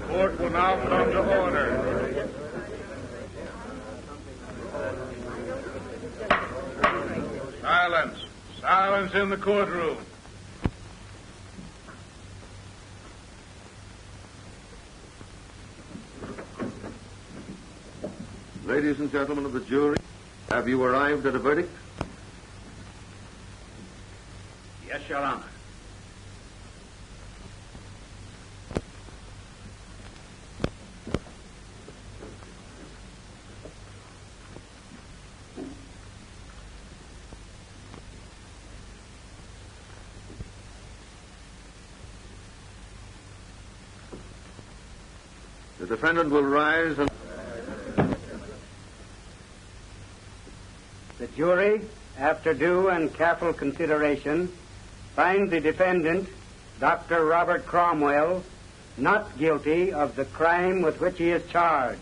Court will now come to order. Silence. Silence in the courtroom. Ladies and gentlemen of the jury, have you arrived at a verdict? Yes, Your Honor. The defendant will rise and... The jury, after due and careful consideration, finds the defendant, Dr. Robert Cromwell, not guilty of the crime with which he is charged.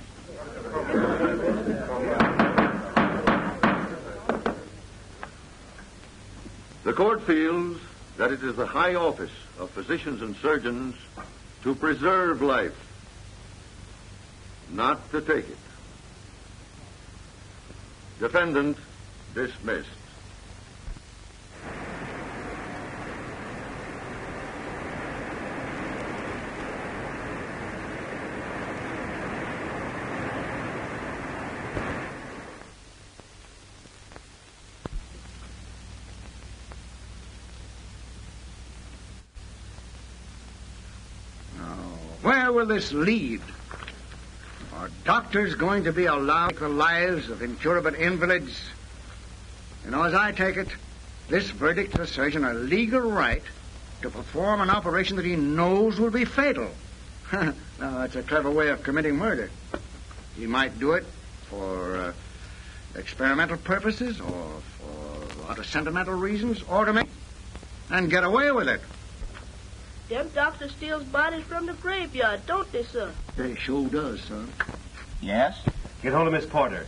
The court feels that it is the high office of physicians and surgeons to preserve life, not to take it. Defendant dismissed. Where will this lead? Are doctors going to be allowed to take the lives of incurable invalids? You know, as I take it, this verdict to the surgeon a legal right to perform an operation that he knows will be fatal. Now, that's a clever way of committing murder. He might do it for experimental purposes or for a lot of sentimental reasons or to make and get away with it. Them doctors steals bodies from the graveyard, don't they, sir? They sure does, son. Yes? Get hold of Miss Porter.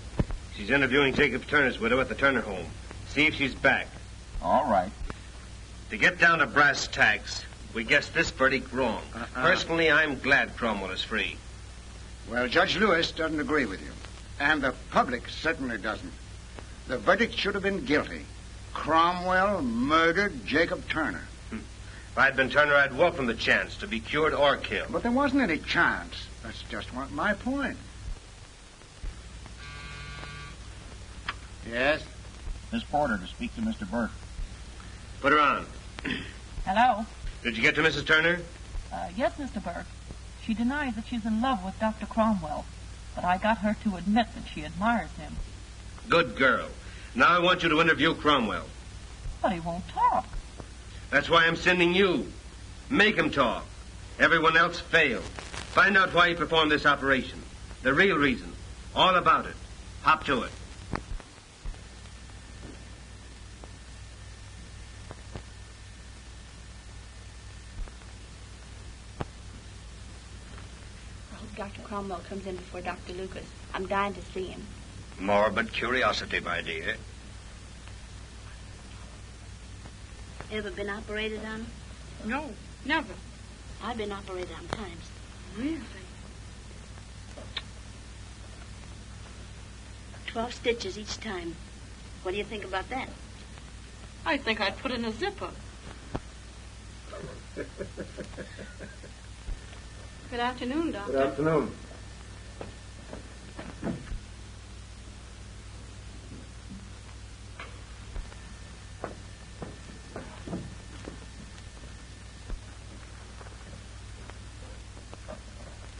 She's interviewing Jacob Turner's widow at the Turner home. See if she's back. All right. To get down to brass tacks, we guessed this verdict wrong. Personally, I'm glad Cromwell is free. Well, Judge Lewis doesn't agree with you. And the public certainly doesn't. The verdict should have been guilty. Cromwell murdered Jacob Turner. If I'd been Turner, I'd welcome the chance to be cured or killed. But there wasn't any chance. That's just my point. Yes? Miss Porter to speak to Mr. Burke. Put her on. Hello? Did you get to Mrs. Turner? Yes, Mr. Burke. She denies that she's in love with Dr. Cromwell, but I got her to admit that she admires him. Good girl. Now I want you to interview Cromwell. But he won't talk. That's why I'm sending you. Make him talk. Everyone else failed. Find out why he performed this operation. The real reason. All about it. Hop to it. I hope Dr. Cromwell comes in before Dr. Lucas. I'm dying to see him. Morbid curiosity, my dear. Ever been operated on? No, never. I've been operated on times. Really? 12 stitches each time. What do you think about that? I think I'd put in a zipper. Good afternoon, Doctor. Good afternoon.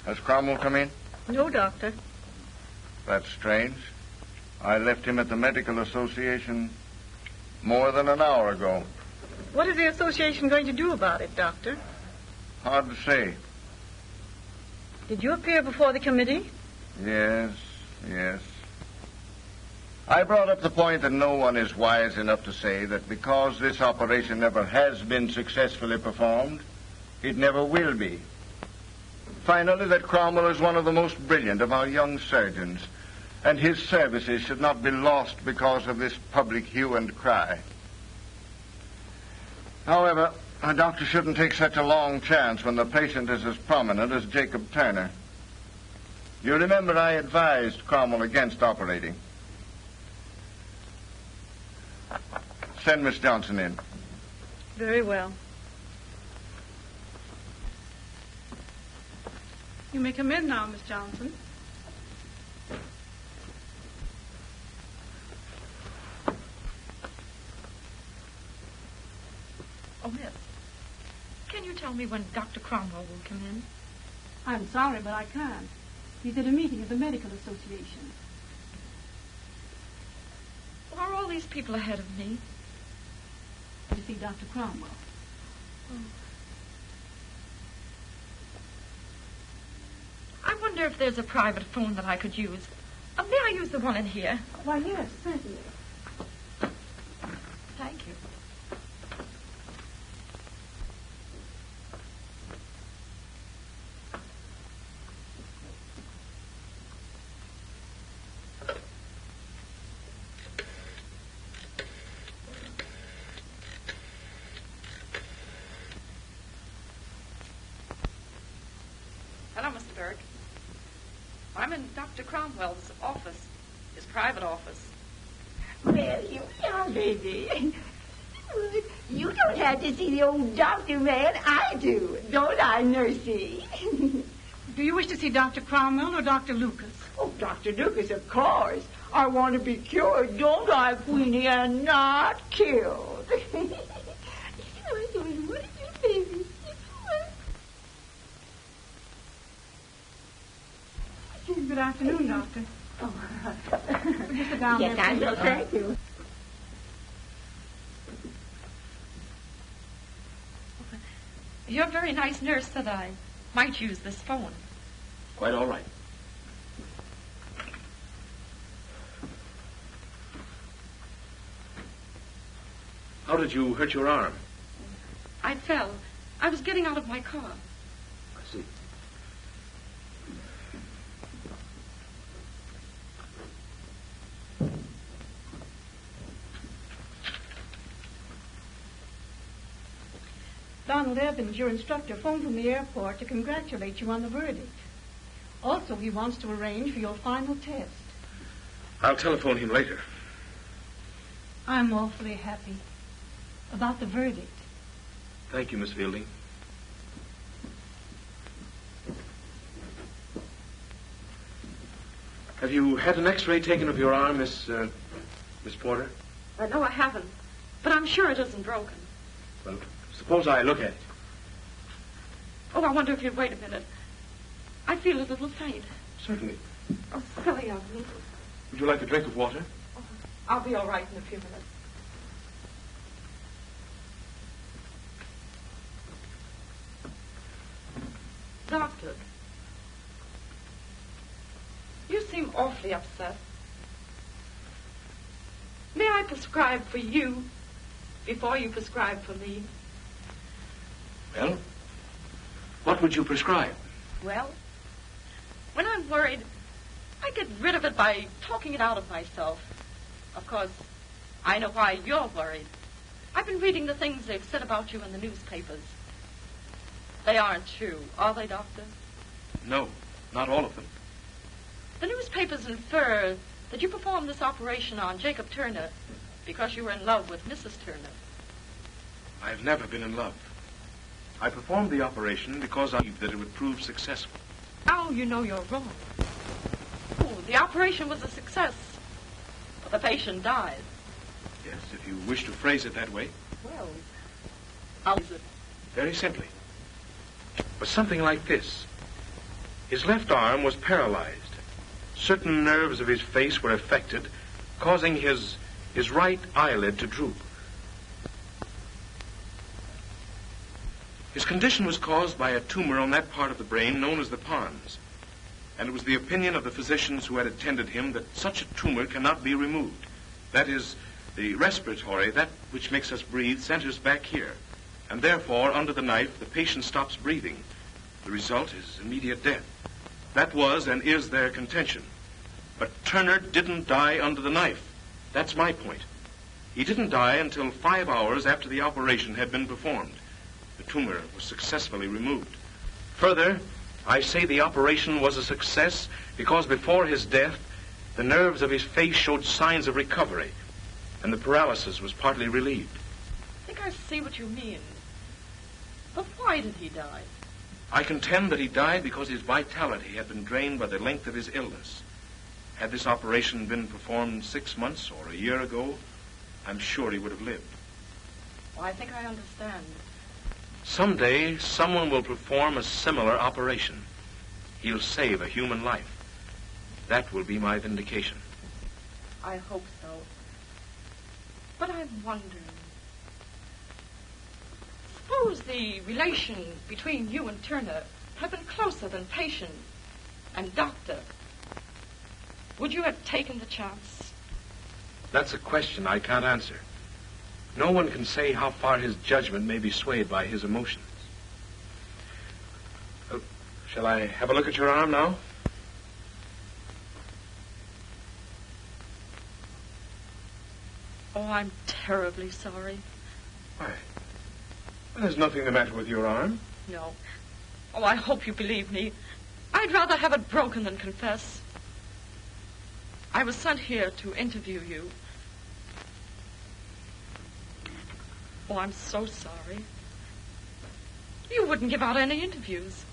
Has Cromwell come in? No, Doctor. That's strange. I left him at the Medical Association more than an hour ago. What is the association going to do about it, Doctor? Hard to say. Did you appear before the committee? Yes. I brought up the point that no one is wise enough to say that because this operation never has been successfully performed, it never will be. Finally, that Cromwell is one of the most brilliant of our young surgeons, and his services should not be lost because of this public hue and cry. However, a doctor shouldn't take such a long chance when the patient is as prominent as Jacob Turner. You remember I advised Cromwell against operating. Send Miss Johnson in. Very well. You may come in now, Miss Johnson. Oh, miss, can you tell me when Dr. Cromwell will come in? I'm sorry, but I can't. He's at a meeting of the Medical Association. Are all these people ahead of me? To see Dr. Cromwell. Oh. I wonder if there's a private phone that I could use. May I use the one in here? Why, yes, certainly. Thank you. Hello, Mr. Burke. I'm in Dr. Cromwell's office, his private office. Well, you young baby. You don't have to see the old doctor, man. I do. Don't I, Nursey? Do you wish to see Dr. Cromwell or Dr. Lucas? Oh, Dr. Lucas, of course. I want to be cured, don't I, Queenie, and not killed. What are you, baby? Good afternoon, Doctor. Oh. Would you sit down yes, there, I please? will. Thank you. You're a very nice nurse that I might use this phone. Quite all right. How did you hurt your arm? I fell. I was getting out of my car. I see. Donald Evans, your instructor, phoned from the airport to congratulate you on the verdict. Also, he wants to arrange for your final test. I'll telephone him later. I'm awfully happy about the verdict. Thank you, Miss Fielding. Have you had an X-ray taken of your arm, Miss Porter? No, I haven't. But I'm sure it isn't broken. Well, suppose I look at it. Oh, I wonder if you'd wait a minute. I feel a little faint. Certainly. Oh, silly of me. Would you like a drink of water? Oh, I'll be all right in a few minutes. Doctor, you seem awfully upset. May I prescribe for you before you prescribe for me? Well, what would you prescribe? Well, when I'm worried, I get rid of it by talking it out of myself. Of course, I know why you're worried. I've been reading the things they've said about you in the newspapers. They aren't true, are they, Doctor? No, not all of them. The newspapers infer that you performed this operation on Jacob Turner because you were in love with Mrs. Turner. I've never been in love. I performed the operation because I believed that it would prove successful. Now you know you're wrong. Oh, the operation was a success, but the patient died. Yes, if you wish to phrase it that way. Well, how is it? Very simply. But something like this. His left arm was paralyzed. Certain nerves of his face were affected, causing his right eyelid to droop. His condition was caused by a tumor on that part of the brain known as the pons, and it was the opinion of the physicians who had attended him that such a tumor cannot be removed. That is, the respiratory, that which makes us breathe, centers back here, and therefore, under the knife, the patient stops breathing. The result is immediate death. That was and is their contention. But Turner didn't die under the knife. That's my point. He didn't die until 5 hours after the operation had been performed. The tumor was successfully removed. Further, I say the operation was a success because before his death, the nerves of his face showed signs of recovery, and the paralysis was partly relieved. I think I see what you mean. But why did he die? I contend that he died because his vitality had been drained by the length of his illness. Had this operation been performed 6 months or a year ago, I'm sure he would have lived. Well, I think I understand. Someday, someone will perform a similar operation. He'll save a human life. That will be my vindication. I hope so. But I'm wondering. Suppose the relation between you and Turner had been closer than patient and doctor. Would you have taken the chance? That's a question I can't answer. No one can say how far his judgment may be swayed by his emotions. Shall I have a look at your arm now? Oh, I'm terribly sorry. Why? There's nothing the matter with your arm. No. Oh, I hope you believe me. I'd rather have it broken than confess. I was sent here to interview you. Oh, I'm so sorry. You wouldn't give out any interviews.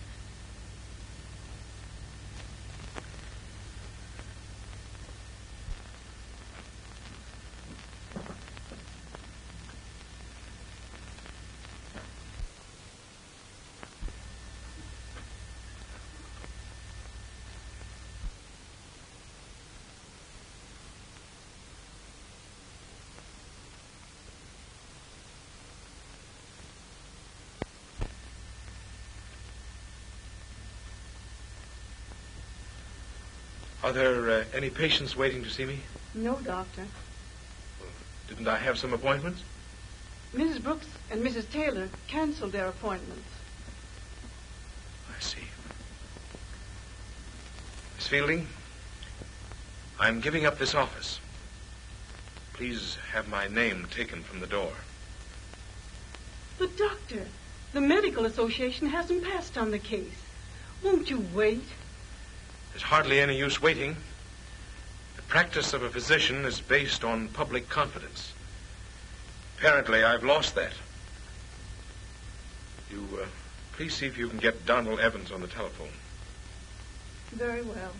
Are there any patients waiting to see me? No, Doctor. Didn't I have some appointments? Mrs. Brooks and Mrs. Taylor canceled their appointments. I see. Miss Fielding, I'm giving up this office. Please have my name taken from the door. But, Doctor, the Medical Association hasn't passed on the case. Won't you wait? There's hardly any use waiting. The practice of a physician is based on public confidence. Apparently, I've lost that. You, please see if you can get Donald Evans on the telephone. Very well.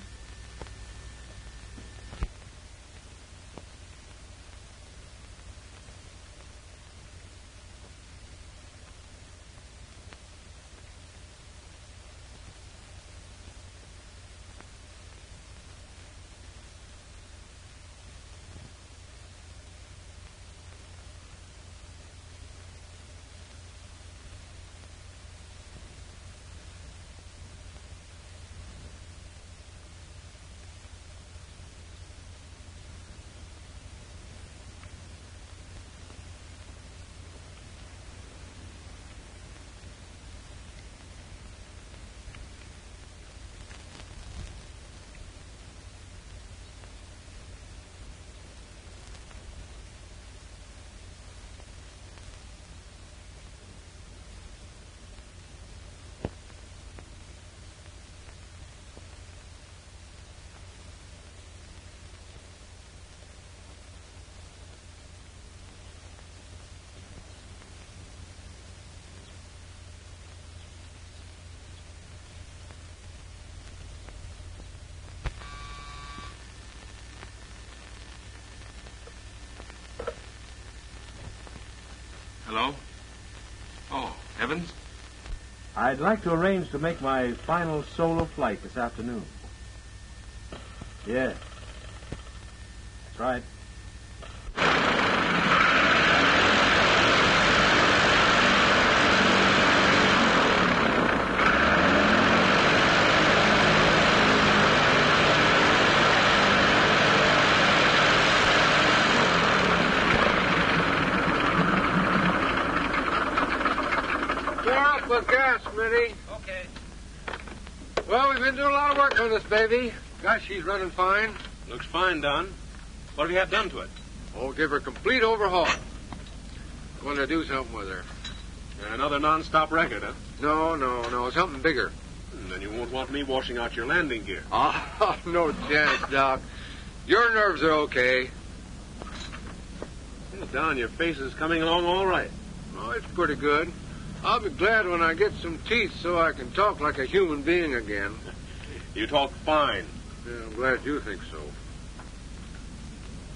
Hello? Oh, Evans? I'd like to arrange to make my final solo flight this afternoon. Yes. That's right. Gas, Smitty. Okay. Well, we've been doing a lot of work on this baby. Gosh, she's running fine. Looks fine, Don. What have you had done to it? Oh, give her a complete overhaul. Going to do something with her. Another non-stop record, huh? No. Something bigger. Then you won't want me washing out your landing gear. Oh, no chance, Doc. Your nerves are okay. Hey, Don, your face is coming along all right. Oh, it's pretty good. I'll be glad when I get some teeth so I can talk like a human being again. You talk fine. Yeah, I'm glad you think so.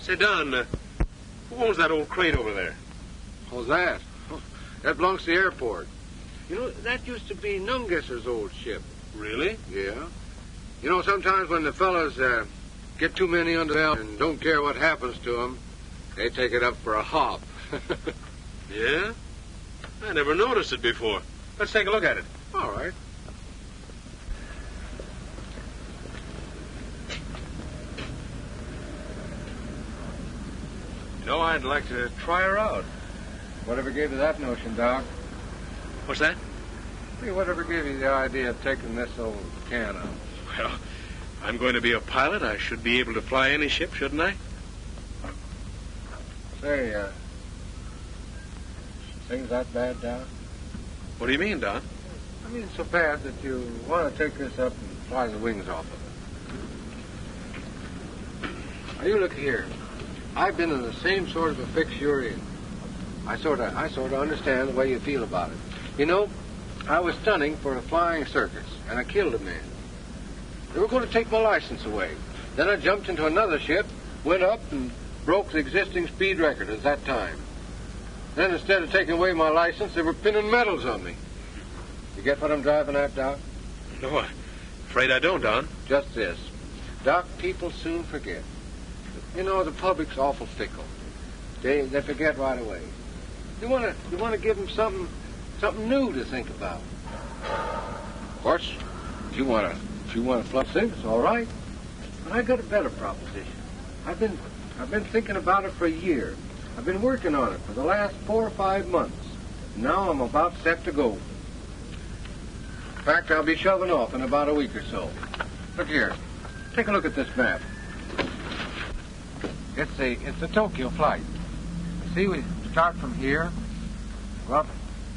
Say, Don, who owns that old crate over there? What's that? That belongs to the airport. You know, that used to be Nungesser's old ship. Really? Yeah. You know, sometimes when the fellas get too many under the belt and don't care what happens to them, they take it up for a hop. Yeah? I never noticed it before. Let's take a look at it. All right. You know, I'd like to try her out. Whatever gave you that notion, Doc? What's that? Hey, whatever gave you the idea of taking this old can out? Well, I'm going to be a pilot. I should be able to fly any ship, shouldn't I? Say, things that bad, Doc? What do you mean, Don? I mean, it's so bad that you want to take this up and fly the wings off of it. Now, you look here. I've been in the same sort of a fix you're in. I sort of understand the way you feel about it. You know, I was stunning for a flying circus, and I killed a man. They were going to take my license away. Then I jumped into another ship, went up, and broke the existing speed record at that time. Then instead of taking away my license, they were pinning medals on me. You get what I'm driving at, Doc? No, I'm afraid I don't, Don. Just this. Doc, people soon forget. You know, the public's awful fickle. They forget right away. You want to give them something new to think about. Of course, if you want to fly things, all right. But I got a better proposition. I've been thinking about it for a year. I've been working on it for the last 4 or 5 months. Now I'm about set to go. In fact, I'll be shoving off in about a week or so. Look here. Take a look at this map. It's a Tokyo flight. See, we start from here, go up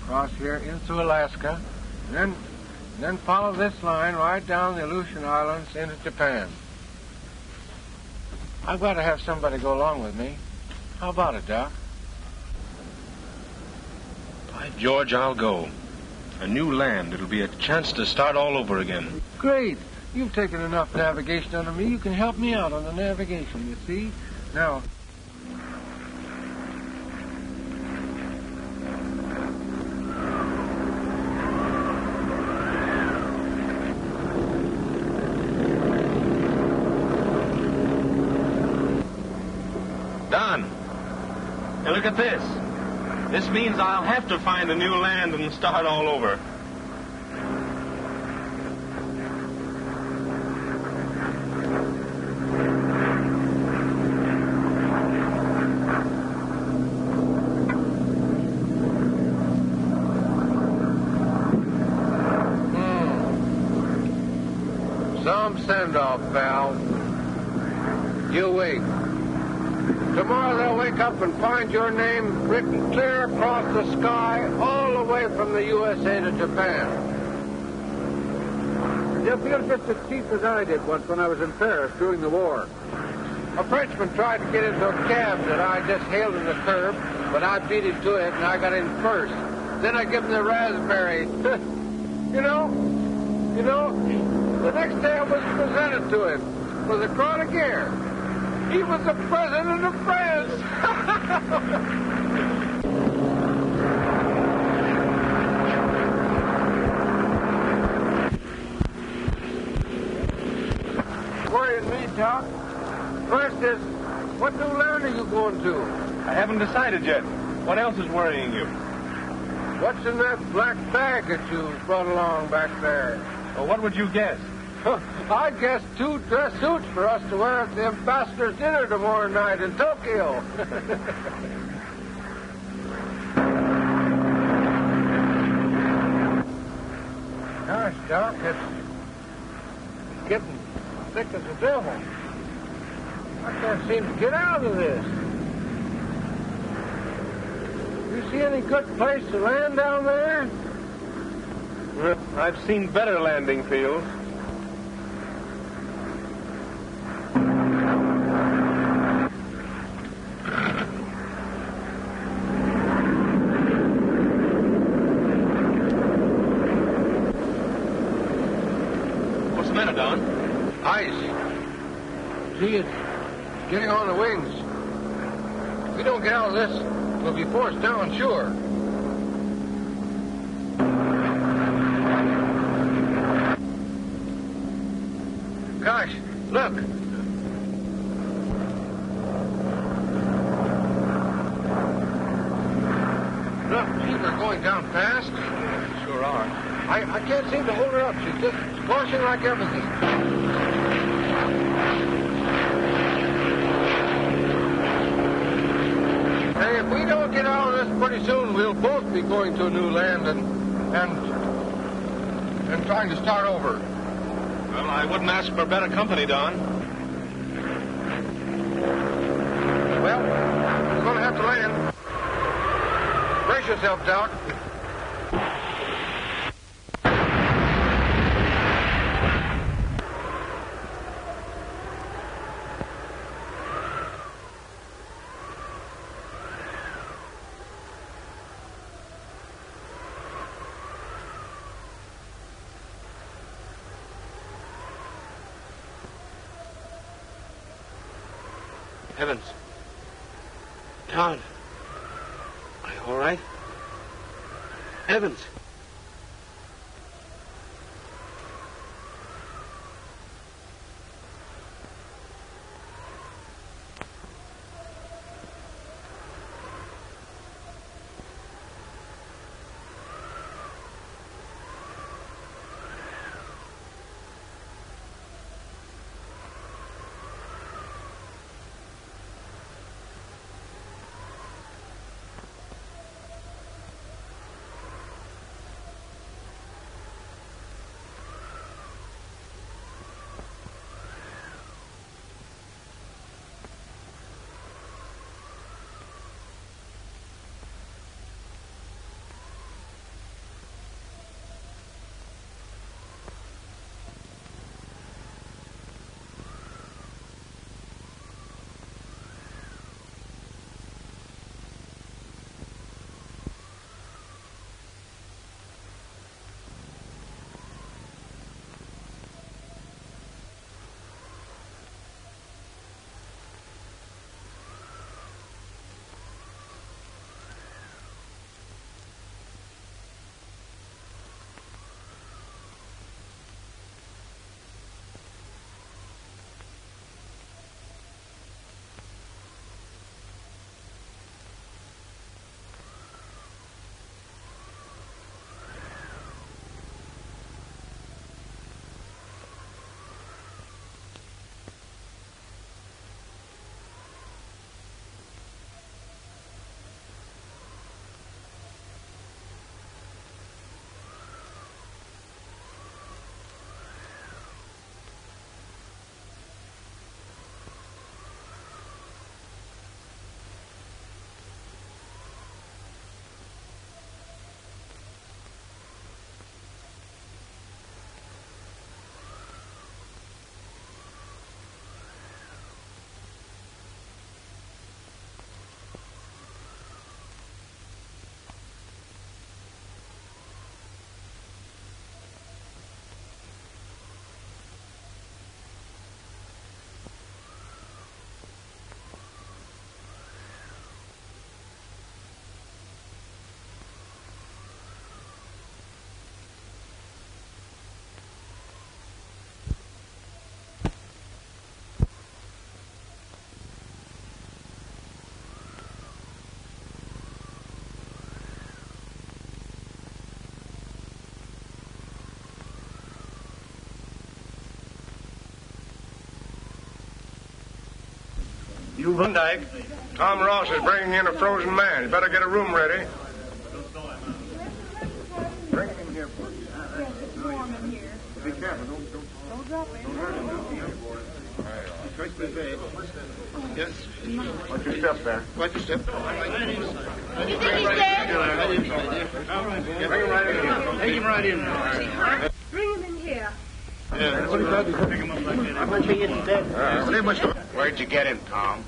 across here into Alaska, and then follow this line right down the Aleutian Islands into Japan. I've got to have somebody go along with me. How about it, Doc? By George, I'll go. A new land. It'll be a chance to start all over again. Great. You've taken enough navigation under me. You can help me out on the navigation, you see? Now... Don, hey, look at this. This means I'll have to find a new land and start all over. Some send-off, pal. You wait. Tomorrow they'll wake up and find your name written clear across the sky all the way from the USA to Japan. You'll feel just as cheap as I did once when I was in Paris during the war. A Frenchman tried to get into a cab that I just hailed in the curb, but I beat him to it and I got in first. Then I give him the raspberry. You know, the next day I was presented to him for the Klondike. He was the president of France. Worrying me, Doc. First is, what new land are you going to? I haven't decided yet. What else is worrying you? What's in that black bag that you brought along back there? Well, what would you guess? I guess 2 dress suits for us to wear at the ambassador's dinner tomorrow night in Tokyo. Gosh, Doc, it's getting thick as the devil. I can't seem to get out of this. You see any good place to land down there? Well, I've seen better landing fields. What's the matter, Don? Ice. See, it's getting on the wings. If we don't get out of this, we'll be forced down, sure. Gosh, look. Look, gee, we're going down fast. Sure are. I can't seem to hold her up. She's just squashing like everything. Hey, if we don't get out of this pretty soon, we'll both be going to a new land and trying to start over. Well, I wouldn't ask for better company, Don. Well, we're going to have to land. Brace yourself, Doc. Heavens. Don. Are you all right? Evans. You Klondike. Tom Ross is bringing in a frozen man. You better get a room ready. Bring him in here, please. Be careful. Don't drop it. Don't hurt him. Yes. Watch your step there. Watch your step. You think he's dead? Bring him right in. Take him right in. Bring him in here. Yeah. What are you picking him up like that? I must be dead. Where'd you get him, Tom?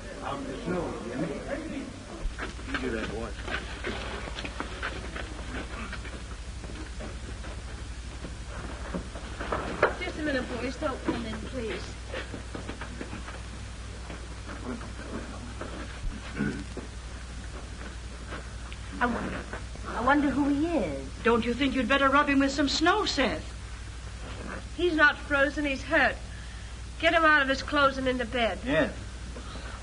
You do that, boy. Just a minute, boys. Don't come in, please. I wonder who he is. Don't you think you'd better rub him with some snow, Seth? He's not frozen. He's hurt. Get him out of his clothes and into bed. Yes.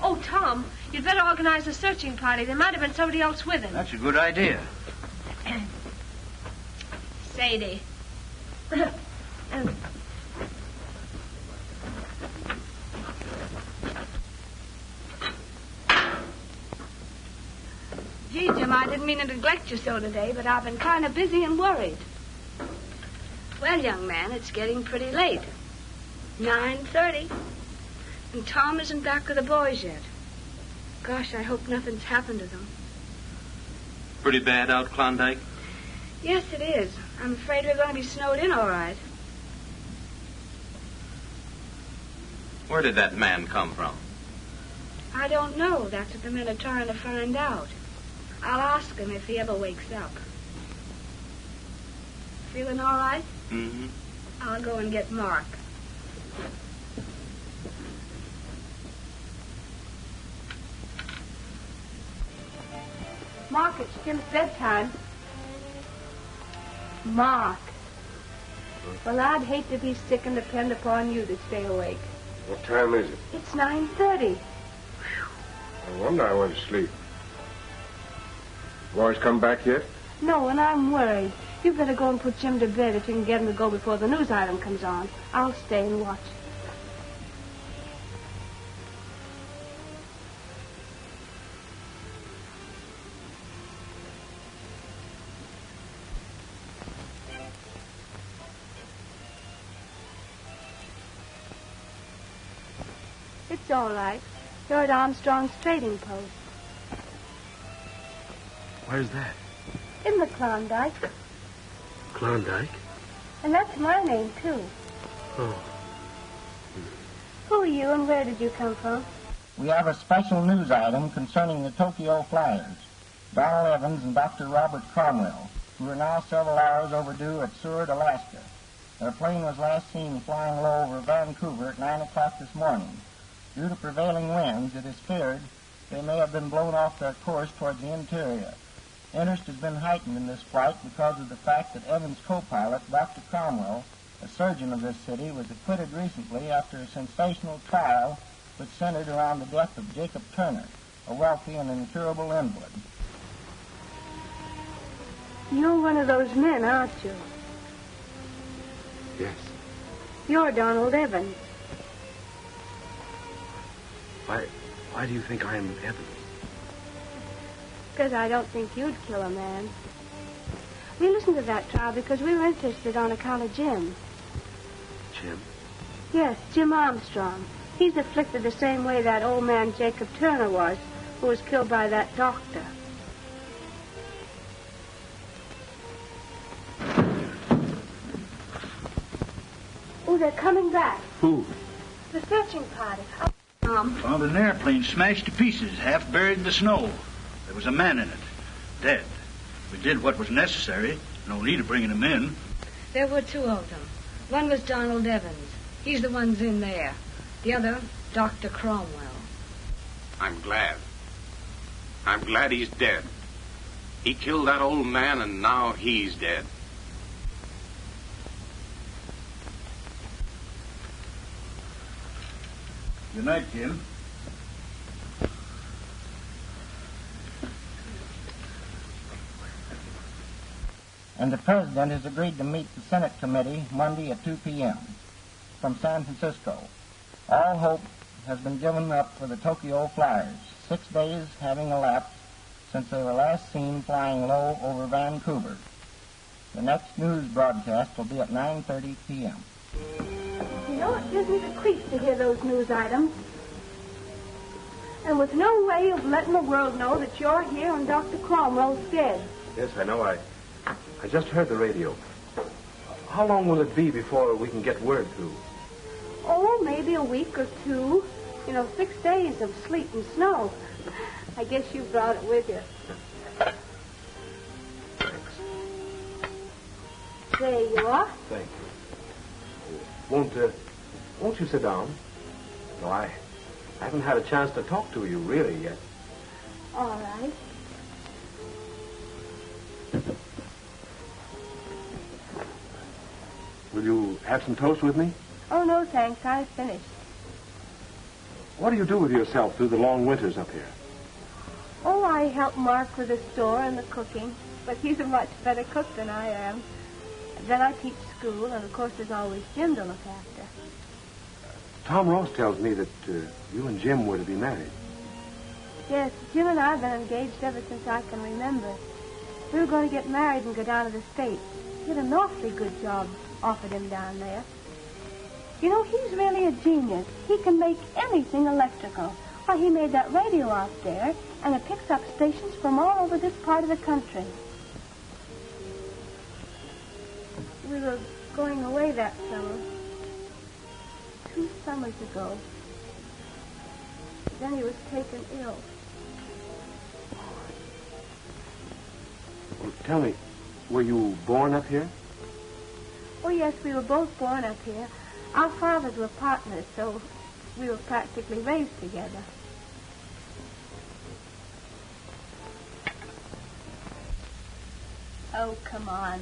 Oh, Tom, you'd better organize a searching party. There might have been somebody else with him. That's a good idea. Sadie. Gee, Jim, I didn't mean to neglect you so today, but I've been kind of busy and worried. Well, young man, it's getting pretty late. 9:30. And Tom isn't back with the boys yet. Gosh, I hope nothing's happened to them. Pretty bad out Klondike? Yes, it is. I'm afraid we're going to be snowed in all right. Where did that man come from? I don't know. That's what the men are trying to find out. I'll ask him if he ever wakes up. Feeling all right? Mm-hmm. I'll go and get Mark. Mark, it's Jim's bedtime. Mark. Well, I'd hate to be sick and depend upon you to stay awake. What time is it? It's 9:30. No wonder I went to sleep. Boys come back yet? No, and I'm worried. You better go and put Jim to bed if you can get him to go before the news item comes on. I'll stay and watch. It's all right. You're at Armstrong's trading post. Where's that? In the Klondike. Klondike? And that's my name, too. Oh. Who are you and where did you come from? We have a special news item concerning the Tokyo Flyers. Donald Evans and Dr. Robert Cromwell, who are now several hours overdue at Seward, Alaska. Their plane was last seen flying low over Vancouver at 9 o'clock this morning. Due to prevailing winds, it is feared they may have been blown off their course towards the interior. Interest has been heightened in this flight because of the fact that Evans' co-pilot, Dr. Cromwell, a surgeon of this city, was acquitted recently after a sensational trial which centered around the death of Jacob Turner, a wealthy and incurable invalid. You're one of those men, aren't you? Yes. You're Donald Evans. Why do you think I am Evans? Because I don't think you'd kill a man. We listened to that trial because we were interested on account of Jim. Jim? Yes, Jim Armstrong. He's afflicted the same way that old man Jacob Turner was, who was killed by that doctor. Oh, they're coming back. Who? The searching party. Found an airplane smashed to pieces, half buried in the snow. There was a man in it, dead. We did what was necessary. No need of bringing him in. There were two of them. One was Donald Evans. He's the one's in there. The other, Dr. Cromwell. I'm glad. I'm glad he's dead. He killed that old man, and now he's dead. Good night, Jim. And the President has agreed to meet the Senate Committee Monday at 2 p.m. from San Francisco. All hope has been given up for the Tokyo Flyers, 6 days having elapsed since they were last seen flying low over Vancouver. The next news broadcast will be at 9:30 p.m. You know, it gives me the creeps to hear those news items. And with no way of letting the world know that you're here and Dr. Cromwell's dead. Yes, I know. I just heard the radio. How long will it be before we can get word through? Oh, maybe a week or two. 6 days of sleet and snow. I guess you brought it with you. There you are. Thank you. Won't you sit down? No, I haven't had a chance to talk to you really yet. All right. Will you have some toast with me? Oh, no, thanks. I've finished. What do you do with yourself through the long winters up here? Oh, I help Mark with the store and the cooking, but he's a much better cook than I am. Then I teach school, and of course there's always Jim to look after. Tom Ross tells me that you and Jim were to be married. Yes, Jim and I have been engaged ever since I can remember. We were going to get married and go down to the States. He had an awfully good job offered him down there. He's really a genius. He can make anything electrical. Why, he made that radio out there, and it picks up stations from all over this part of the country. We were going away that summer. 2 summers ago. Then he was taken ill. Well, tell me, were you born up here? Oh, yes, we were both born up here. Our fathers were partners, so we were practically raised together. Oh, come on.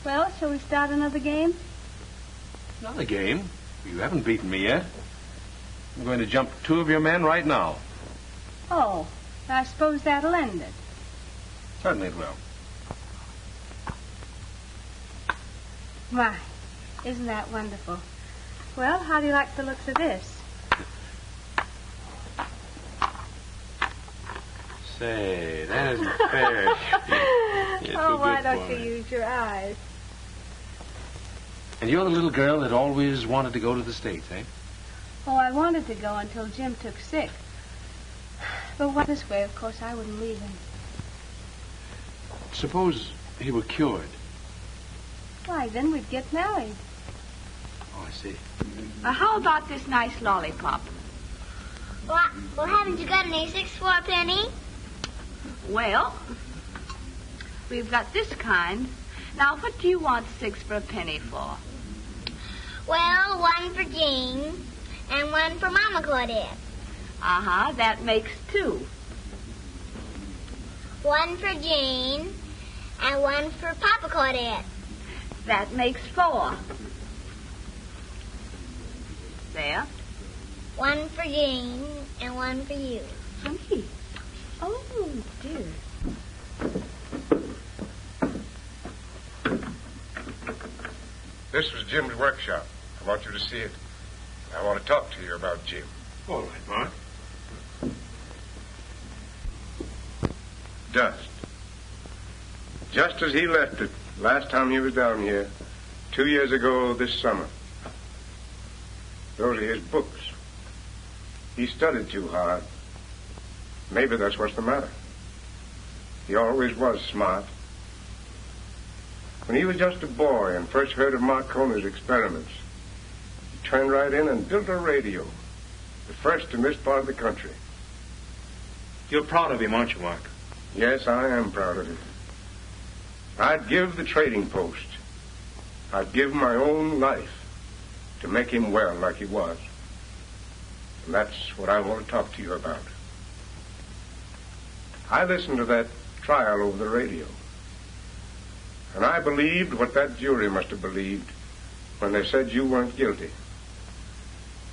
Well, shall we start another game? Not a game. You haven't beaten me yet. I'm going to jump 2 of your men right now. Oh, I suppose that'll end it. Certainly it will. My, isn't that wonderful? Well, how do you like the looks of this? Say, that isn't fair. Oh, why don't you use your eyes? And you're the little girl that always wanted to go to the States, eh? Oh, I wanted to go until Jim took sick. But this way, of course, I wouldn't leave him. Suppose he were cured. Why, then we'd get married. Oh, I see. How about this nice lollipop? Well, haven't you got any 6 for a penny? Well, we've got this kind. Now, what do you want 6 for a penny for? Well, 1 for Jean and 1 for Mama Claudette. Uh-huh, that makes 2. 1 for Jean and 1 for Papa Claudette. That makes 4. There. 1 for Jean and 1 for you. For me? Oh, dear. This was Jim's workshop. I want you to see it. I want to talk to you about Jim. All right, Mark. Dust. Just as he left it last time he was down here, 2 years ago this summer. Those are his books. He studied too hard. Maybe that's what's the matter. He always was smart. When he was just a boy and first heard of Marconi's experiments, he turned right in and built a radio, the first in this part of the country. You're proud of him, aren't you, Mark? Yes, I am proud of him. I'd give the trading post. I'd give my own life to make him well like he was. And that's what I want to talk to you about. I listened to that trial over the radio. And I believed what that jury must have believed when they said you weren't guilty.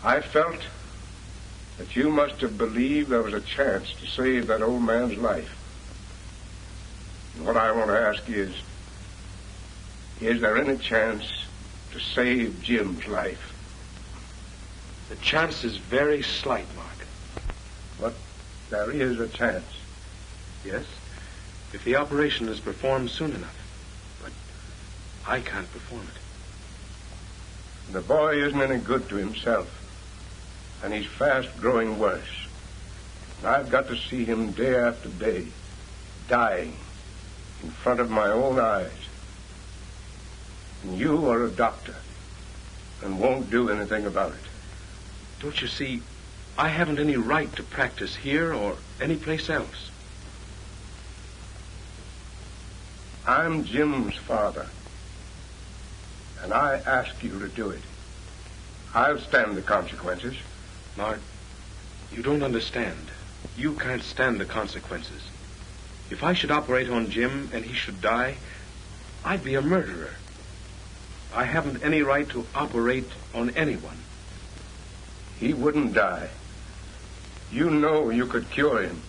I felt that you must have believed there was a chance to save that old man's life. And what I want to ask is there any chance to save Jim's life? The chance is very slight, Mark. But there is a chance. Yes, if the operation is performed soon enough. But I can't perform it. The boy isn't any good to himself, and he's fast growing worse. I've got to see him day after day, dying in front of my own eyes. And you are a doctor and won't do anything about it. Don't you see, I haven't any right to practice here or any place else. I'm Jim's father, and I ask you to do it. I'll stand the consequences. Mark, you don't understand. You can't stand the consequences. If I should operate on Jim and he should die, I'd be a murderer. I haven't any right to operate on anyone. He wouldn't die. You know you could cure him.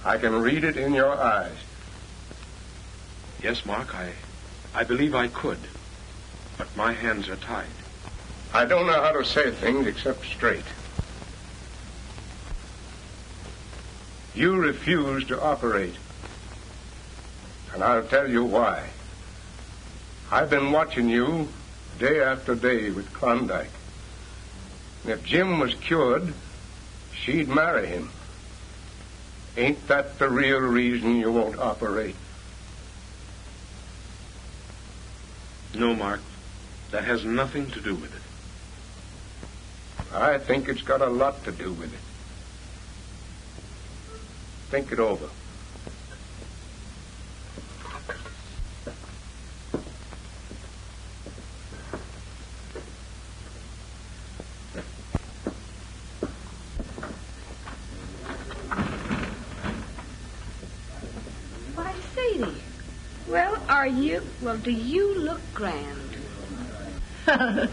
I can read it in your eyes. Yes, Mark, I believe I could. But my hands are tied. I don't know how to say things except straight. You refuse to operate. And I'll tell you why. I've been watching you day after day with Klondike. And if Jim was cured, she'd marry him. Ain't that the real reason you won't operate? No, Mark. That has nothing to do with it. I think it's got a lot to do with it. Think it over. Why, Sadie. Well, are you? Well, do you look grand? Don't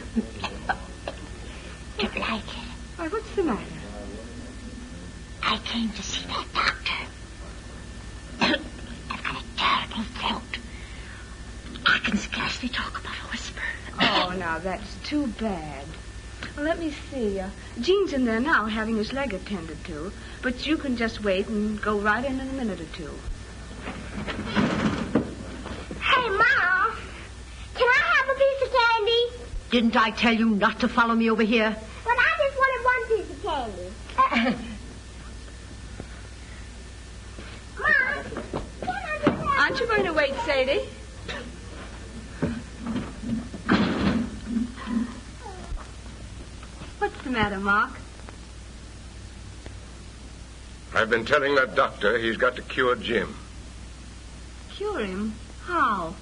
like it. Why, what's the matter? I came to see that doctor. I've got a terrible throat. I can scarcely talk about a whisper. Oh, now, that's too bad. Well, let me see. Gene's in there now having his leg attended to, but you can just wait and go right in a minute or two. Hey, Mom, can I have a piece of candy? Didn't I tell you not to follow me over here? But I just wanted one piece of candy. Mom, Aren't you going to wait, Sadie? What's the matter, Mark? I've been telling that doctor he's got to cure Jim. Cure him? How?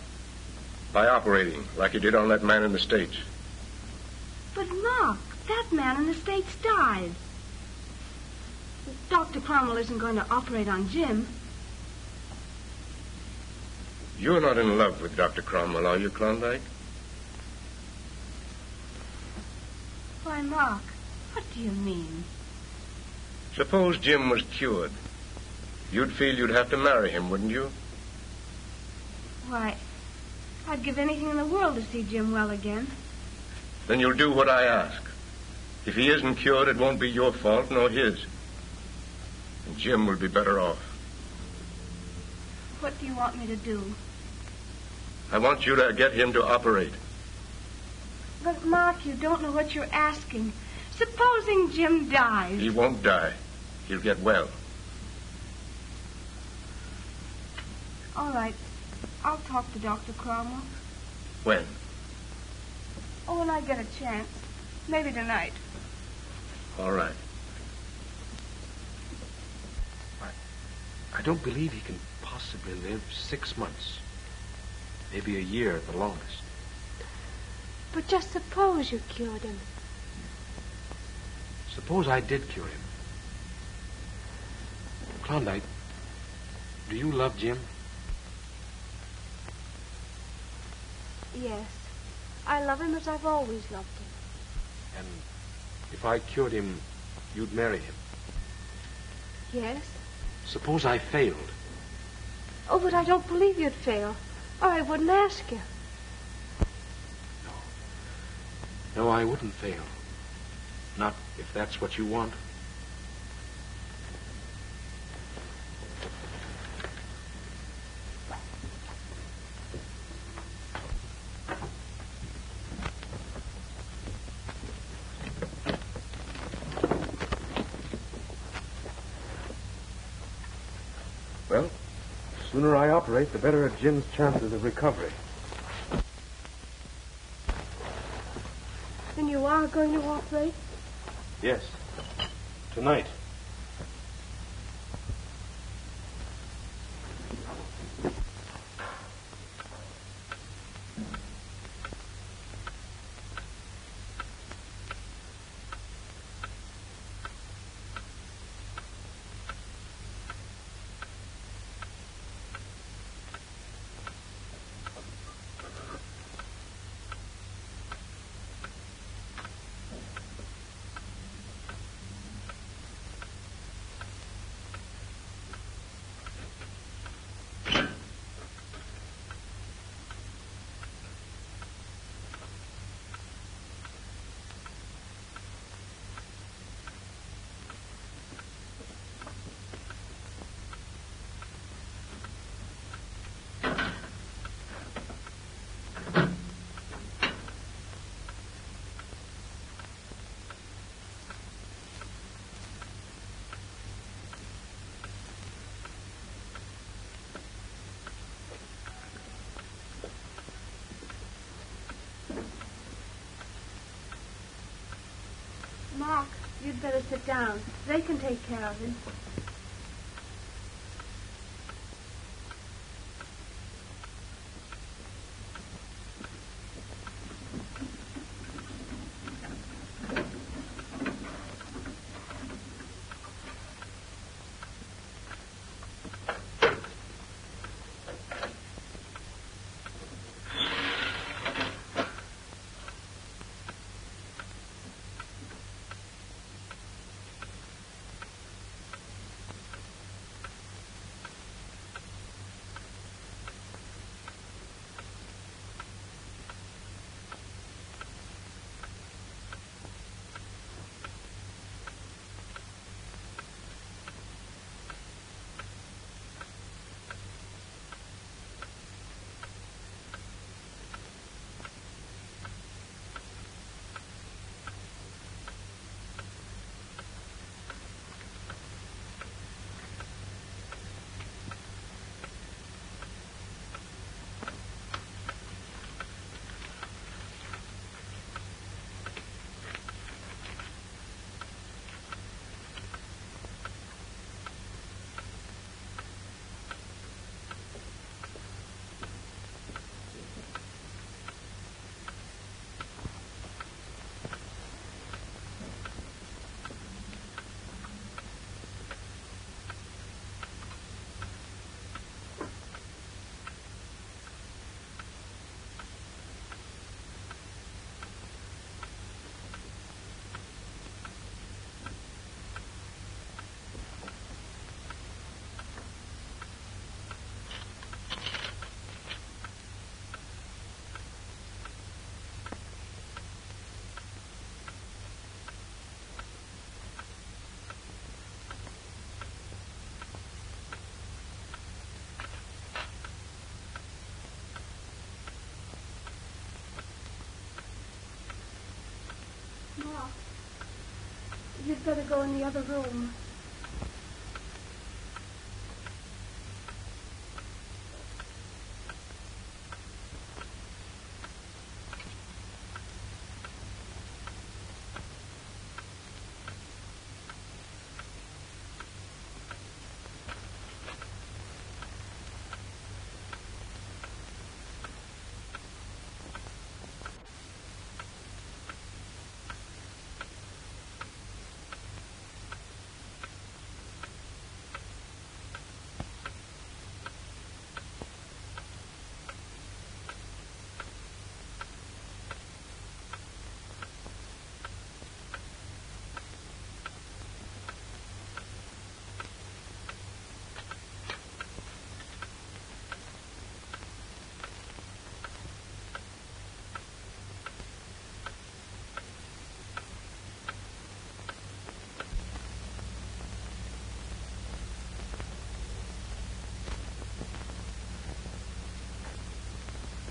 By operating, like he did on that man in the States. But, Mark, that man in the States died. Dr. Cromwell isn't going to operate on Jim. You're not in love with Dr. Cromwell, are you, Klondike? Why, Mark, what do you mean? Suppose Jim was cured. You'd feel you'd have to marry him, wouldn't you? Why, I'd give anything in the world to see Jim well again. Then you'll do what I ask. If he isn't cured, it won't be your fault nor his. And Jim will be better off. What do you want me to do? I want you to get him to operate. But, Mark, you don't know what you're asking. Supposing Jim dies. He won't die. He'll get well. All right. I'll talk to Dr. Cromwell. When? Oh, when I get a chance. Maybe tonight. All right. I don't believe he can possibly live 6 months. Maybe a year at the longest. But just suppose you cured him. Suppose I did cure him. Klondike, do you love Jim? Yes. I love him as I've always loved him. And if I cured him, you'd marry him? Yes. Suppose I failed. Oh, but I don't believe you'd fail, or I wouldn't ask you. No, I wouldn't fail. Not if that's what you want. Well, the sooner I operate, the better are Jim's chances of recovery. Then you are going to operate? Yes. Tonight. Mark, you'd better sit down. They can take care of him. Mark, you'd better go in the other room.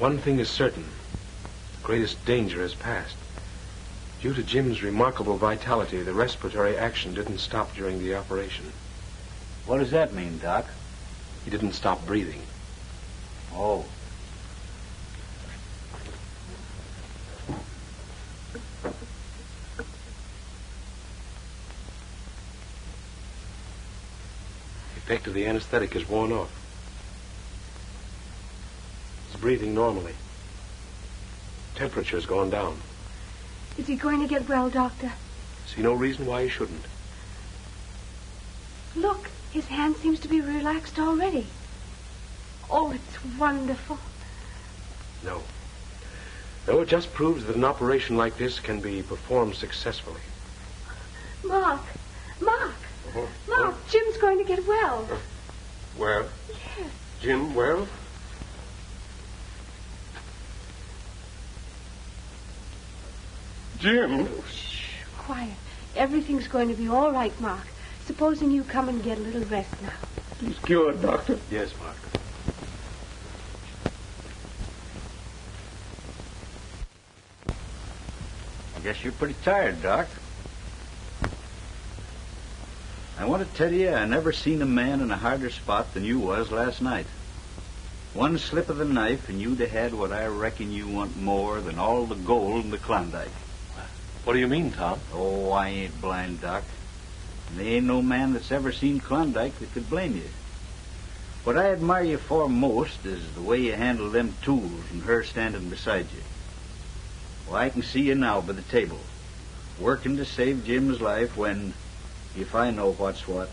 One thing is certain. The greatest danger has passed. Due to Jim's remarkable vitality, the respiratory action didn't stop during the operation. What does that mean, Doc? He didn't stop breathing. Oh. The effect of the anesthetic is worn off. He's breathing normally. Temperature's gone down. Is he going to get well, Doctor? See no reason why he shouldn't. Look, his hand seems to be relaxed already. Oh, it's wonderful. No. No, it just proves that an operation like this can be performed successfully. Mark! Uh-huh. Mark, Jim's going to get well. Well? Yes. Jim, well? Jim? Shh, quiet. Everything's going to be all right, Mark. Supposing you come and get a little rest now. He's cured, Doctor. Yes, Mark. I guess you're pretty tired, Doc. I want to tell you, I never seen a man in a harder spot than you was last night. One slip of the knife, and you'd have had what I reckon you want more than all the gold in the Klondike. What do you mean, Tom? Oh, I ain't blind, Doc. And there ain't no man that's ever seen Klondike that could blame you. What I admire you for most is the way you handle them tools and her standing beside you. Well, I can see you now by the table, working to save Jim's life when, if I know what's what,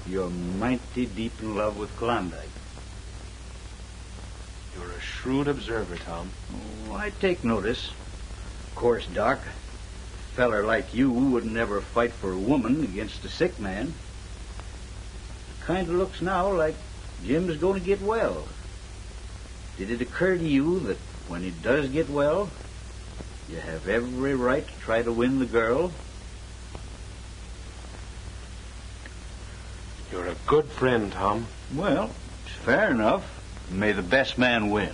you're mighty deep in love with Klondike. You're a shrewd observer, Tom. Oh, I take notice. Of course, Doc, a feller like you would never fight for a woman against a sick man. It kind of looks now like Jim's going to get well. Did it occur to you that when he does get well, you have every right to try to win the girl? You're a good friend, Tom. Well, it's fair enough. May the best man win.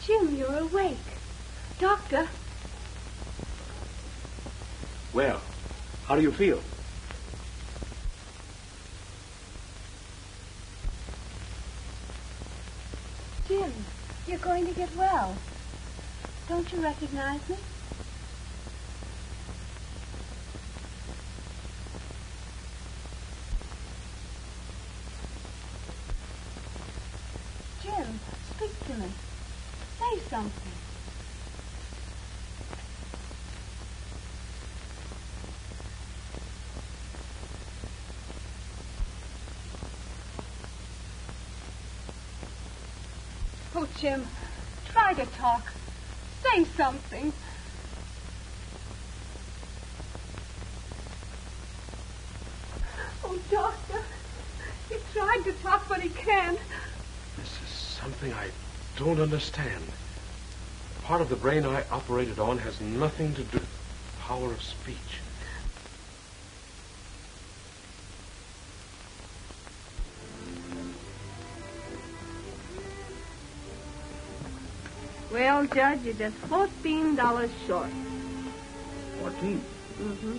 Jim, you're awake. Doctor. Well, how do you feel? Jim, you're going to get well. Don't you recognize me? Jim, speak to me. Say something. Oh, Jim, try to talk. Say something. Oh, Doctor, he tried to talk, but he can't. This is something I don't understand. The part of the brain I operated on has nothing to do with the power of speech. Well, Judge, you're just $14 short. 14? Mm-hmm.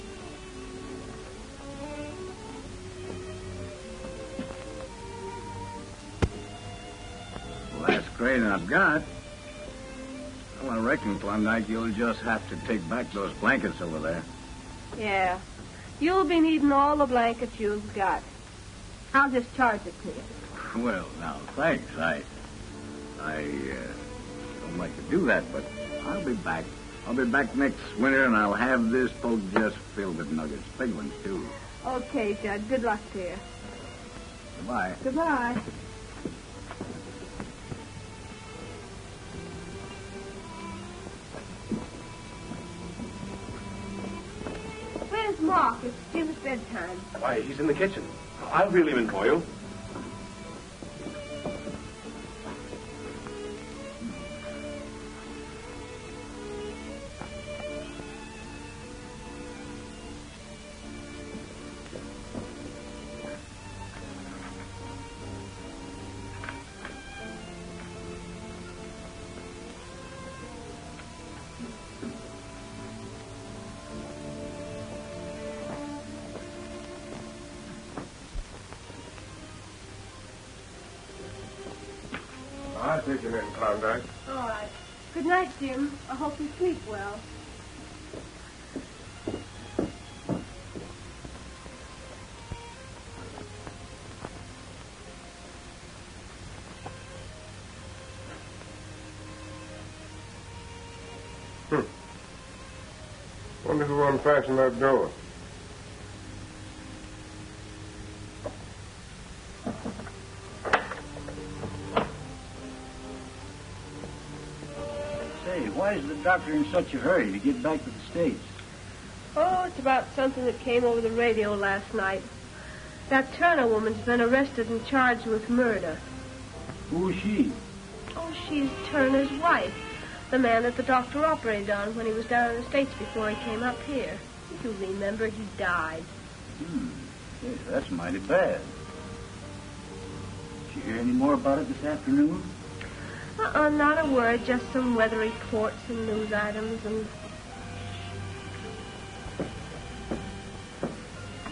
Well, that's great I've got. Well, I reckon, Klondike, you'll just have to take back those blankets over there. Yeah. You'll be needing all the blankets you've got. I'll just charge it to you. Well, now, thanks. I don't like to do that, but I'll be back. I'll be back next winter, and I'll have this boat just filled with nuggets. Big ones, too. Okay, Judge. Good luck to you. Goodbye. Goodbye. Where's Mark? It's Jim's bedtime. Why, he's in the kitchen. I'll reel him in for you. I'll take you in, Klondike. All right. Good night, Jim. I hope you sleep well. Wonder who unfastened that door. Say, why is the doctor in such a hurry to get back to the States? Oh, it's about something that came over the radio last night. That Turner woman's been arrested and charged with murder. Who is she? Oh, she's Turner's wife. The man that the doctor operated on when he was down in the States before he came up here. If you remember, he died. Yes, that's mighty bad. Did you hear any more about it this afternoon? Not a word, just some weather reports and news items and...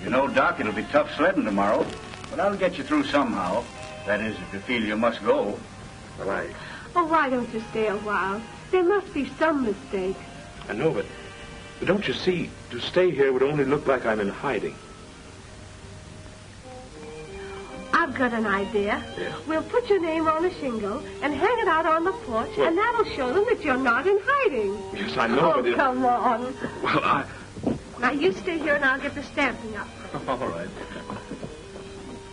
You know, Doc, it'll be tough sledding tomorrow, but I'll get you through somehow. That is, if you feel you must go. Well, Oh, why don't you stay a while? There must be some mistake. I know, but don't you see, to stay here would only look like I'm in hiding. I've got an idea. Yeah. We'll put your name on a shingle and hang it out on the porch, and that'll show them that you're not in hiding. Yes, I know, but... Come on. Well, Now, you stay here, and I'll get the stamping up. All right.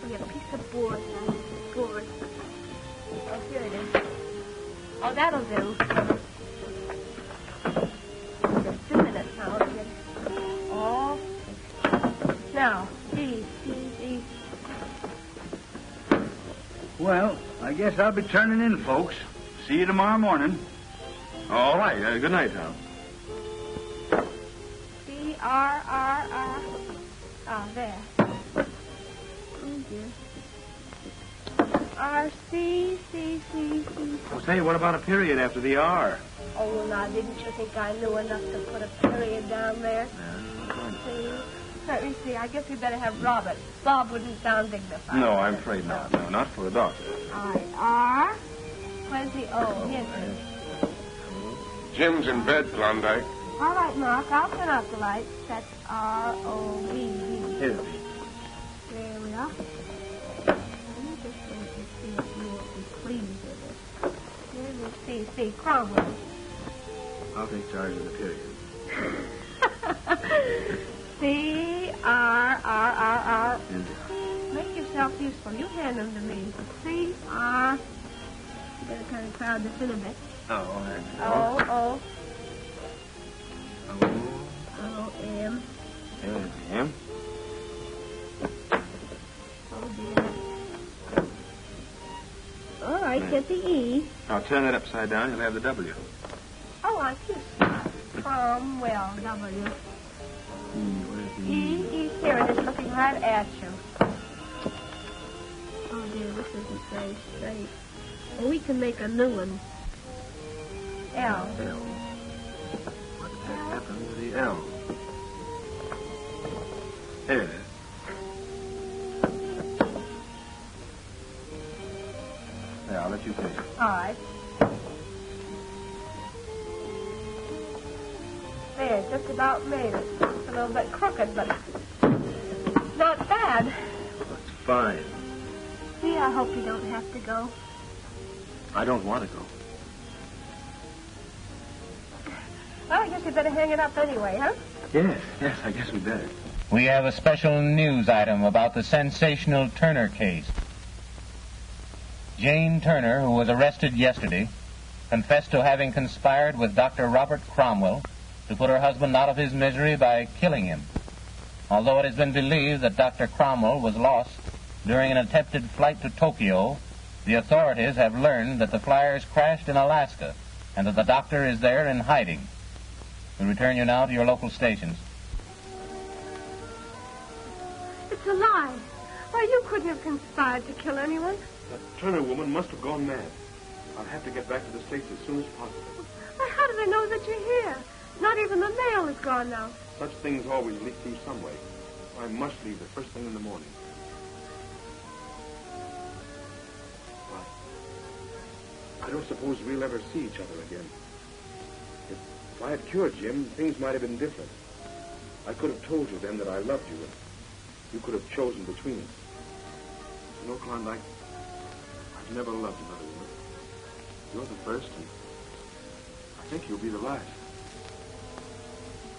Give me a piece of board now. Board. Oh, here it is. Oh, that'll do. Just a minute now. I'll get it all fixed. Now, D. Well, I guess I'll be turning in, folks. See you tomorrow morning. All right. Good night, Tom. D-R-R-R. Ah, there. Oh, dear. R-C-C-C-C. Well, say, what about a period after the R? Oh, well, now, didn't you think I knew enough to put a period down there? See? Let me see. I guess we better have Robert. Bob wouldn't sound dignified. No, I'm afraid not. No, not for a doctor. All right. R. Where's the O? Here's it. Jim's in bed, Klondike. All right, Mark. I'll turn off the lights. That's R-O-B-B. Here. There we are. Let me just wait to see if you will be pleased with it. Here's the C. Cromwell. I'll take charge of the period. C-R-R-R-R. Make yourself useful. You hand them to me. C-R. You better kind of crowd this in a bit. O-O. O-M. M. Oh, dear. All right, get the E. I'll turn that upside down. You'll have the W. Oh, I see. Cromwell, W. E, here it is, looking right at you. Oh, dear, this isn't very straight. Well, we can make a new one. L. What happened to the L? There it is. Yeah, I'll let you take it. All right. There, just about made it. It's a little bit crooked, but not bad. That's fine. See, I hope you don't have to go. I don't want to go. Well, I guess you better hang it up anyway, huh? Yes, I guess we better. We have a special news item about the sensational Turner case. Jane Turner, who was arrested yesterday, confessed to having conspired with Dr. Robert Cromwell to put her husband out of his misery by killing him. Although it has been believed that Dr. Cromwell was lost during an attempted flight to Tokyo, the authorities have learned that the flyers crashed in Alaska and that the doctor is there in hiding. We return you now to your local stations. It's a lie. Why, you couldn't have conspired to kill anyone. That Turner woman must have gone mad. I'll have to get back to the States as soon as possible. Why, how do they know that you're here? Not even the mail is gone now. Such things always leak through some way. I must leave the first thing in the morning. I don't suppose we'll ever see each other again. If I had cured Jim, things might have been different. I could have told you then that I loved you, and you could have chosen between us. You know, Klondike, I've never loved another woman. You're the first, and I think you'll be the last.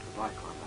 Goodbye, Klondike.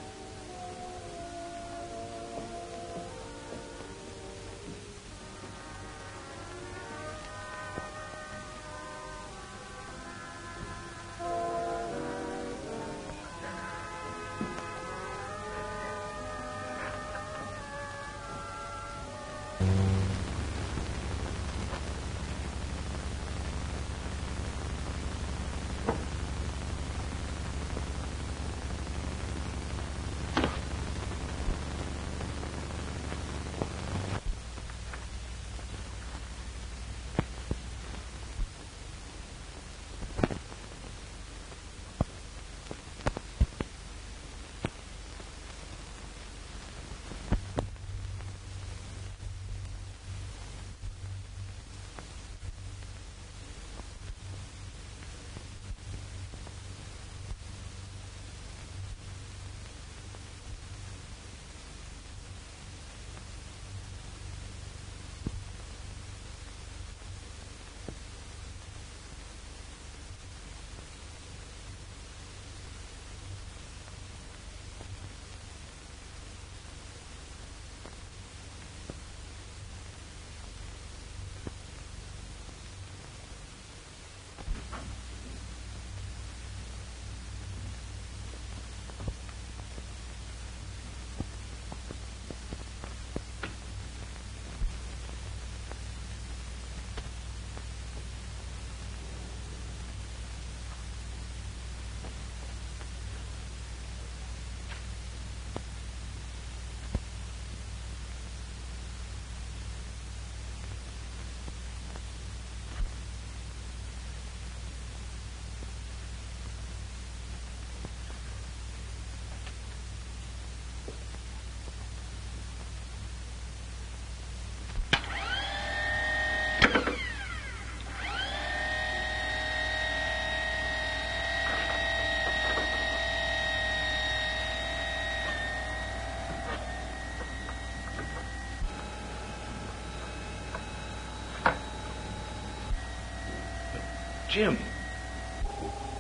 Jim,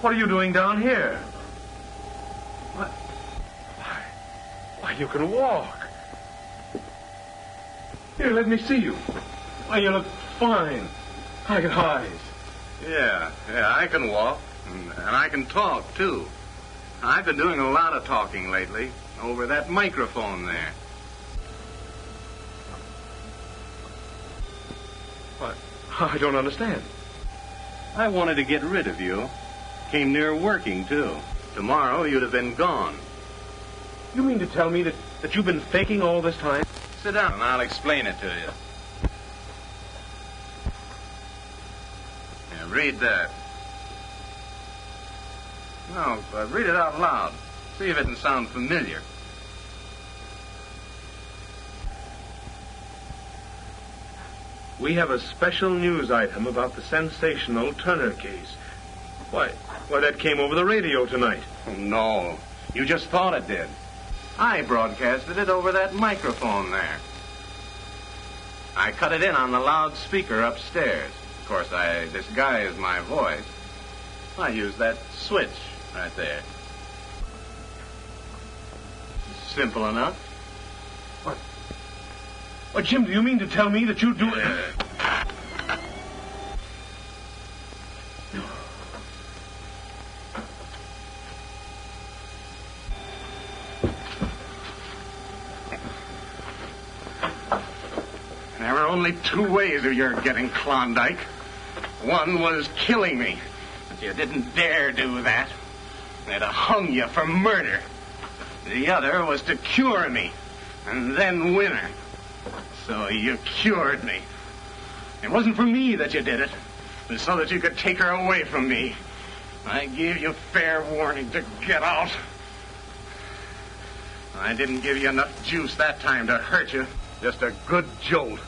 what are you doing down here? What? Why, you can walk. Here, let me see you. Why, you look fine. Like eyes. Yeah, I can walk, and I can talk, too. I've been doing a lot of talking lately, over that microphone there. What? I don't understand. I wanted to get rid of you. Came near working, too. Tomorrow, you'd have been gone. You mean to tell me that you've been faking all this time? Sit down, and I'll explain it to you. Here, read that. No, read it out loud. See if it can sound familiar. We have a special news item about the sensational Turner case. Why, that came over the radio tonight. No, you just thought it did. I broadcasted it over that microphone there. I cut it in on the loudspeaker upstairs. Of course, I disguised my voice. I used that switch right there. Simple enough. What? Oh, Jim, do you mean to tell me that you do it? There were only two ways of your getting Klondike. One was killing me, but you didn't dare do that. They'd have hung you for murder. The other was to cure me, and then win her. So you cured me. It wasn't for me that you did it. It was so that you could take her away from me. I gave you fair warning to get out. I didn't give you enough juice that time to hurt you. Just a good jolt.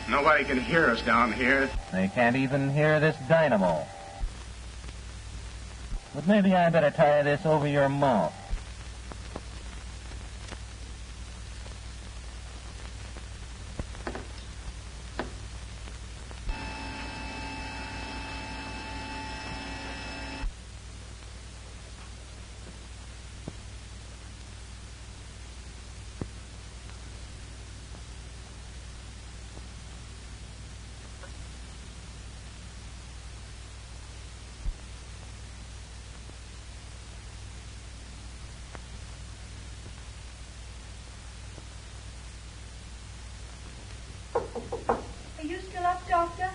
Nobody can hear us down here. They can't even hear this dynamo. But maybe I better tie this over your mouth. Are you still up, Doctor?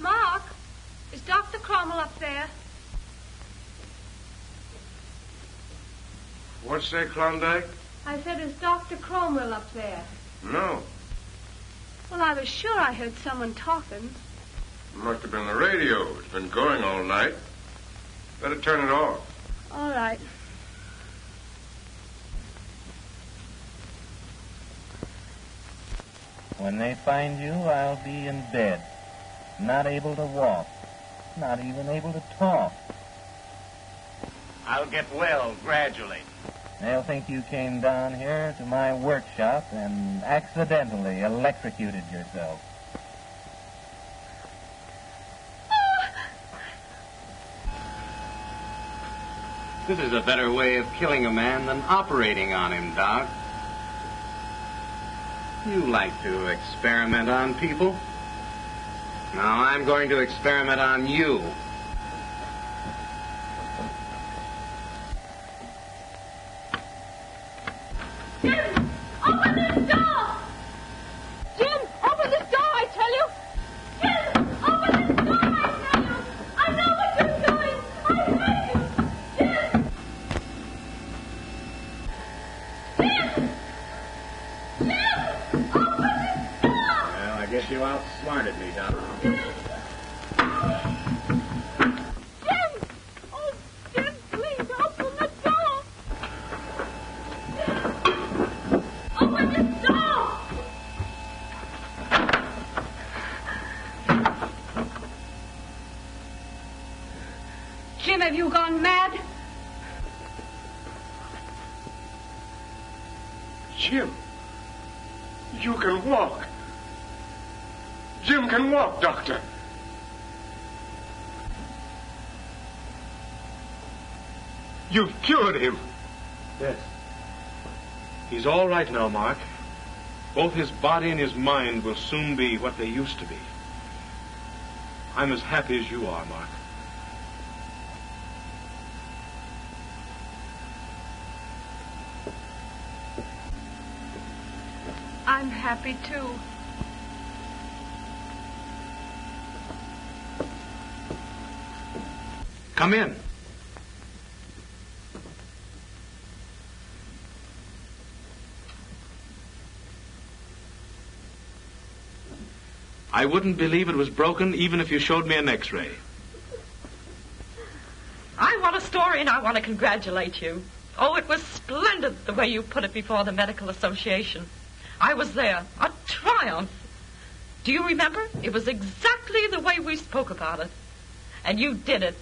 Mark, is Dr. Cromwell up there? What's that, Klondike? I said, is Dr. Cromwell up there? No. Well, I was sure I heard someone talking. It must have been the radio. It's been going all night. Better turn it off. All right. When they find you, I'll be in bed. Not able to walk. Not even able to talk. I'll get well gradually. They'll think you came down here to my workshop and accidentally electrocuted yourself. This is a better way of killing a man than operating on him, Doc. You like to experiment on people. Now I'm going to experiment on you. Jim, open this door! Jim, open this door, I tell you! Jim, open this door, I tell you! I know what you're doing! I hate you! Jim! Jim! Jim! Open this door! Well, I guess you outsmarted me, Doc. Jim! Oh, Jim, please open the door! Open this door! Jim, have you gone mad? Jim, you can walk. Jim can walk, Doctor. You've cured him. Yes. He's all right now, Mark. Both his body and his mind will soon be what they used to be. I'm as happy as you are, Mark. I'm happy, too. Come in. I wouldn't believe it was broken even if you showed me an X-ray. I want a story and I want to congratulate you. Oh, it was splendid the way you put it before the Medical Association. I was there. A triumph. Do you remember? It was exactly the way we spoke about it. And you did it.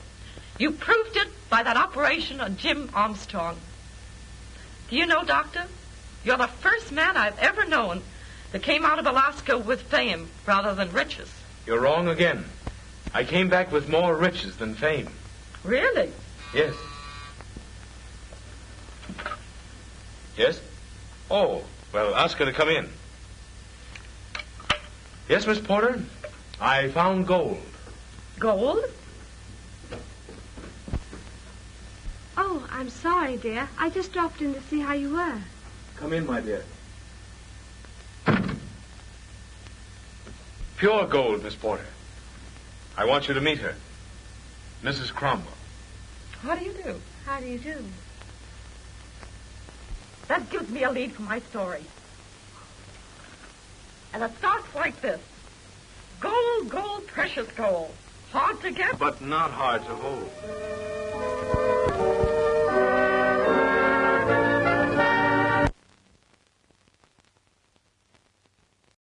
You proved it by that operation on Jim Armstrong. Do you know, Doctor, you're the first man I've ever known that came out of Alaska with fame rather than riches. You're wrong again. I came back with more riches than fame. Really? Yes. Yes? Oh, well, ask her to come in. Yes, Miss Porter? I found gold. Gold? Oh, I'm sorry, dear. I just dropped in to see how you were. Come in, my dear. Pure gold, Miss Porter. I want you to meet her. Mrs. Cromwell. How do you do? How do you do? That gives me a lead for my story. And it starts like this. Gold, gold, precious gold. Hard to get, But not hard to hold.